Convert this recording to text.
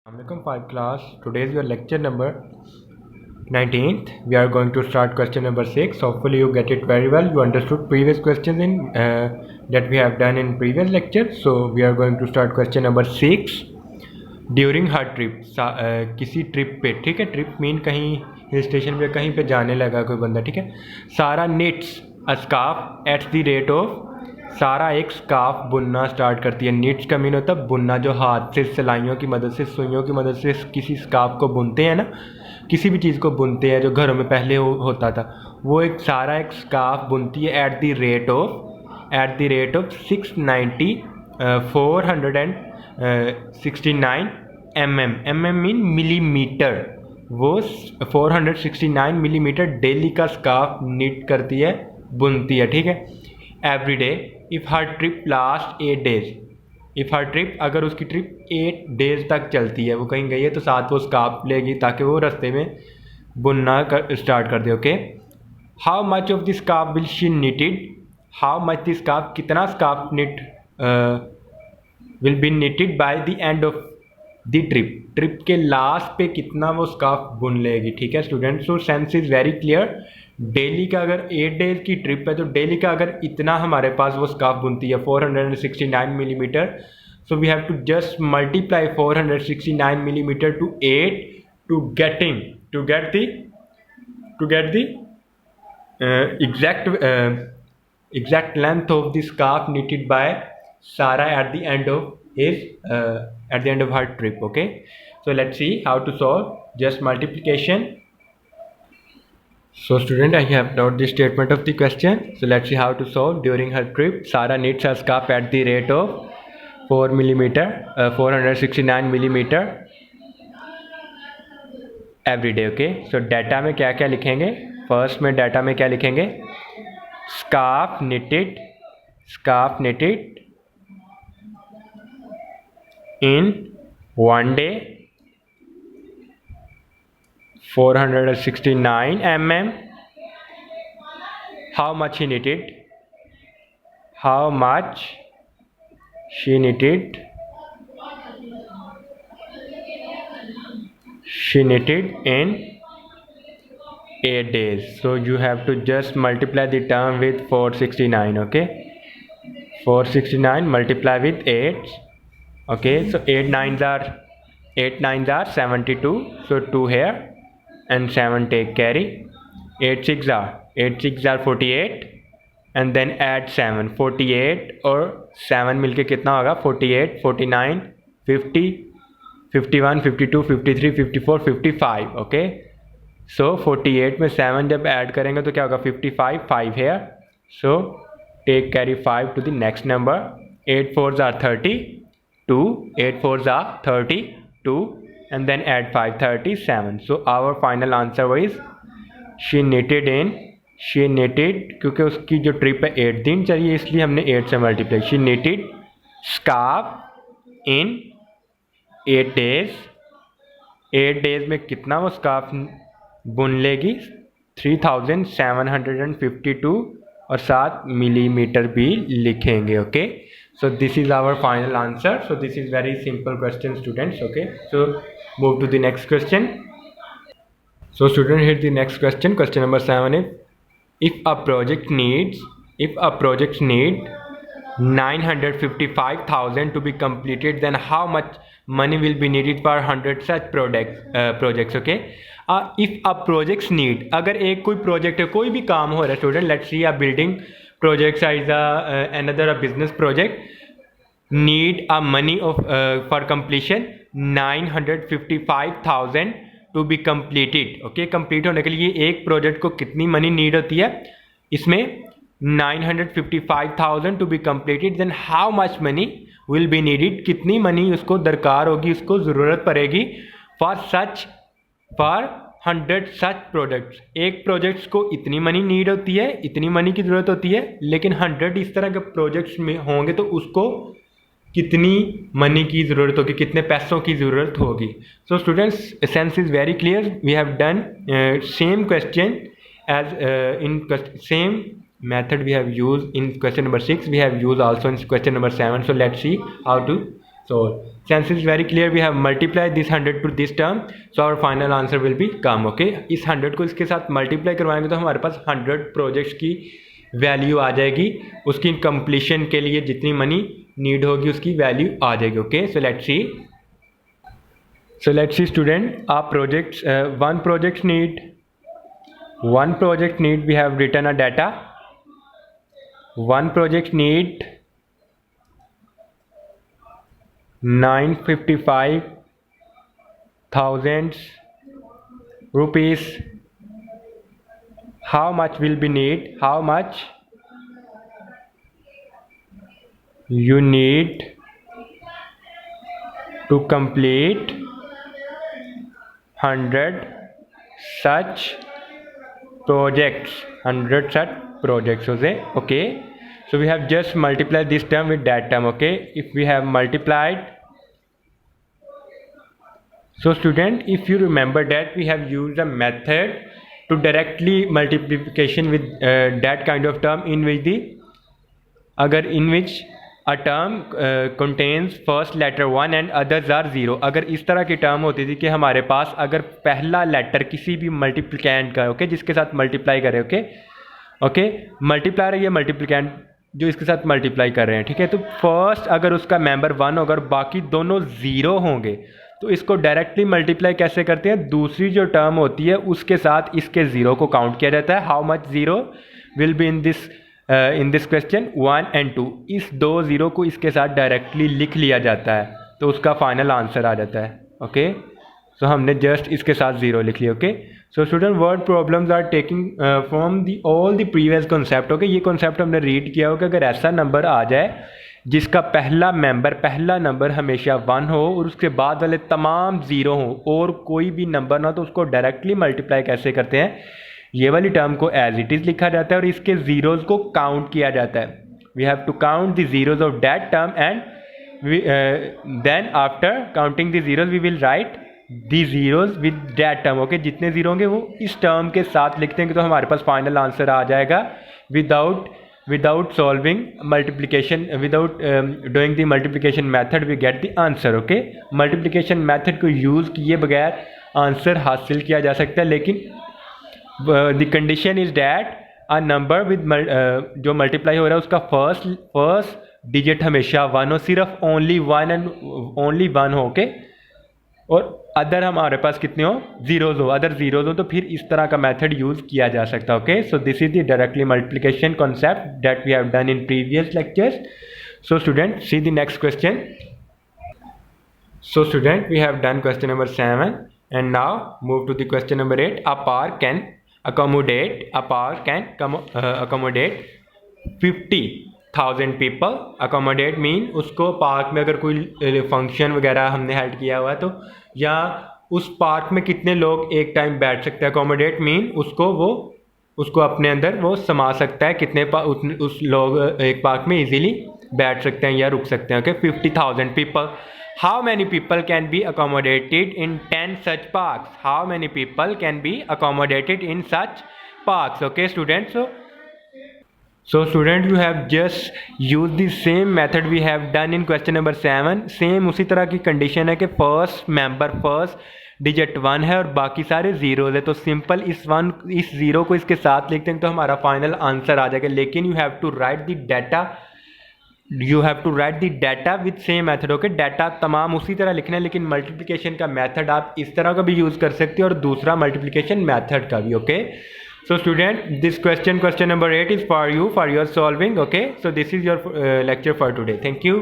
Assalamualaikum for class. Today is your lecture number 19th. We are going to start question number 6. Hopefully you get it very well. You understood previous questions in that we have done in previous lecture. So we are going to start question number 6. During her trip किसी trip पे, ठीक है, trip mean कहीं hill station पे कहीं पे जाने लगा कोई बंदा, ठीक है, सारा nits a scarf at the rate of, सारा एक स्कार्फ बुनना स्टार्ट करती है। निट्स का मीन होता है बुनना, जो हाथ से सिलाइयों की मदद से, सुइयों की मदद से किसी स्कार्फ को बुनते हैं ना, किसी भी चीज़ को बुनते हैं जो घरों में पहले होता था, वो एक सारा एक स्कार्फ बुनती है at the rate of 690 469 mm mean millimetre. वो 469 मिलीमीटर डेली का स्कार्फ निट करती है, बुनती है, ठीक है, every day. If her trip last 8 days, if her trip, अगर उसकी ट्रिप 8 डेज तक चलती है, वो कहीं गई है तो साथ वो स्कार्फ लेगी ताकि वो रास्ते में बुनना स्टार्ट कर दे। Okay, how much of the scarf will she knitted, how much the scarf, कितना scarf knit will be knitted by the end of the trip, trip के लास्ट पे कितना वो स्कार्फ बुन लेगी, ठीक है student. So sense is very clear. Daily का अगर 8 डेज की ट्रिप है तो डेली का अगर इतना हमारे पास वो स्कार्फ बुनती है 469 millimetre, so we have to just multiply 469 millimetre to 8 to get the exact length of the scarf knitted by Sarah at the end of her trip. Okay, so let's see how to solve just multiplication. So student, I have noted the statement of the question. So let's see how to solve. During her trip, Sarah knits her scarf at the rate of 469 millimeter every day. Okay, so data में क्या क्या लिखेंगे? First में data में क्या लिखेंगे? Scarf knitted in one day 469 mm. How much she knitted? How much she knitted? She knitted in 8 days. So you have to just multiply the term with 469. Okay, 469 multiply with 8. Okay, so 8 nines are 72, so 2 here and 7 take carry. 8 6 are 48 and then add 7, 48 और 7 मिलके कितना होगा? 48 49 50 51 52 53 54 55. Okay, सो 48 में 7 जब add करेंगे तो क्या होगा? 55, 5 here, so take carry 5 to the next number. 8 4s are 32, 8 4s are 32 and then add 5, 37. So our final answer is she knitted, क्योंकि उसकी जो ट्रिप है 8 दिन चाहिए इसलिए हमने 8 से multiply. she knitted scarf in 8 days, 8 days में कितना वो स्कार्फ बुन लेगी? 3752 और साथ मिलीमीटर भी लिखेंगे। Okay, so this is our final answer. So this is very simple question, students. Okay, so move to the next question. So student, here the next question, question number 7 is, if a project needs 955,000 to be completed, then how much money will be needed for 100 such projects. Okay, if a projects need, अगर एक कोई project है, कोई भी काम हो रहा है student, let's see a building projects is another a business project, need a money of for completion 955,000 to be completed. Okay, complete होने के लिए एक प्रोजेक्ट को कितनी मनी नीड होती है? इसमें 955,000 to be completed, then how much money will be needed, कितनी मनी उसको दरकार होगी, उसको ज़रूरत पड़ेगी for 100 सच प्रोडक्ट्स। एक प्रोजेक्ट्स को इतनी मनी नीड होती है, इतनी मनी की ज़रूरत होती है, लेकिन 100 इस तरह के प्रोजेक्ट्स में होंगे तो उसको कितनी मनी की ज़रूरत होगी, कितने पैसों की ज़रूरत होगी। So students, sense is very clear. We have done same question as in same method we have used in question number 6, we have used also in question number 7. So let's see how to So since it's very clear, we have multiplied this 100 to this term, so our final answer will be come. Okay, इस 100 को इसके साथ multiply करवाएंगे तो हमारे पास 100 projects की value आ जाएगी, उसकी कंप्लीशन के लिए जितनी मनी नीड होगी उसकी वैल्यू आ जाएगी. Okay, so let's see student, our projects, one project need we have written a data. One project need 955,000 rupees. How much will be need? How much you need to complete 100 such projects? 100 such projects. Okay, so we have just multiplied this term with that term. Okay, if we have multiplied, so student, if you remember that we have used a method to directly multiplication with that kind of term in which a term contains first letter 1 and others are 0. अगर इस तरह की term होती थी कि हमारे पास अगर पहला लेटर किसी भी मल्टीप्लिकेंट का, ओके, जिसके साथ मल्टीप्लाई करें, ओके, मल्टीप्लायर है या मल्टीप्लिकेंट जो इसके साथ मल्टीप्लाई कर रहे हैं, ठीक है, तो फर्स्ट अगर उसका मेंबर 1 होगा और बाकी दोनों 0 होंगे तो इसको डायरेक्टली मल्टीप्लाई कैसे करते हैं? दूसरी जो टर्म होती है उसके साथ इसके 0 को काउंट किया जाता है. How much 0 will be in this question? 1 and 2. इस 2 0 को इसके साथ डायरेक्टली लिख लिया जाता है तो उसका फाइनल आंसर आ जाता है. ओके, सो हमने जस्ट इसके साथ 0 लिख लिया. Okay, so student, word problems are taking from all the previous concept. Okay, ये कॉन्सेप्ट हमने रीड किया होगा. अगर ऐसा नंबर आ जाए जिसका पहला नंबर हमेशा 1 हो और उसके बाद वाले तमाम 0 हो और कोई भी नंबर ना, तो उसको डायरेक्टली मल्टीप्लाई कैसे करते हैं? ये वाली टर्म को एज इट इज़ लिखा जाता है और इसके ज़ीरोज़ को काउंट किया जाता है. We have to count the zeros of that term and then after counting the zeros we will write the zeros with that term. Okay, जितने ज़ीरो होंगे वो इस टर्म के साथ लिखते हैं तो हमारे पास फाइनल आंसर आ जाएगा without solving multiplication, without doing the multiplication method we get the answer. Okay, multiplication method को यूज़ किए बगैर आंसर हासिल किया जा सकता है, लेकिन the condition is that a number with जो मल्टीप्लाई हो रहा है उसका फर्स्ट डिजिट हमेशा 1 हो, सिर्फ only 1 हो. ओके, और अदर हमारे पास कितने हो? ज़ीरोज़ हो. अदर ज़ीरोज़ हो तो फिर इस तरह का मेथड यूज़ किया जा सकता है. Okay, so this is the directly multiplication concept that we have done in previous lectures. So student, see the next question. So student, we have done question number 7 and now move to the question number 8. A park can accommodate 50,000 people. Accommodate mean उसको park में अगर कोई function वगैरह हमने held किया हुआ है तो, या उस पार्क में कितने लोग एक टाइम बैठ सकते हैं. अकोमोडेट मीन उसको अपने अंदर वो समा सकता है, कितने उस लोग एक पार्क में इजीली बैठ सकते हैं या रुक सकते हैं. Okay, 50,000 people. How many people can be accommodated in 10 such parks? How many people can be accommodated in such parks? Okay, students. So students, you have just used the same method we have done in question number 7. Same उसी तरह की condition है कि first digit 1 है और बाकी सारे zeros है, तो सिंपल इस 0 को इसके साथ लिखते हैं तो हमारा फाइनल आंसर आ जाएगा. लेकिन you have to write the data with same method. Okay, data तमाम उसी तरह लिखना है, लेकिन मल्टीप्लिकेशन का मेथड आप इस तरह का भी यूज़ कर सकते हो और दूसरा मल्टीप्लिकेशन मेथड का भी. Okay, so student, this question number 8 is for you for your solving. Okay, so this is your lecture for today. Thank you.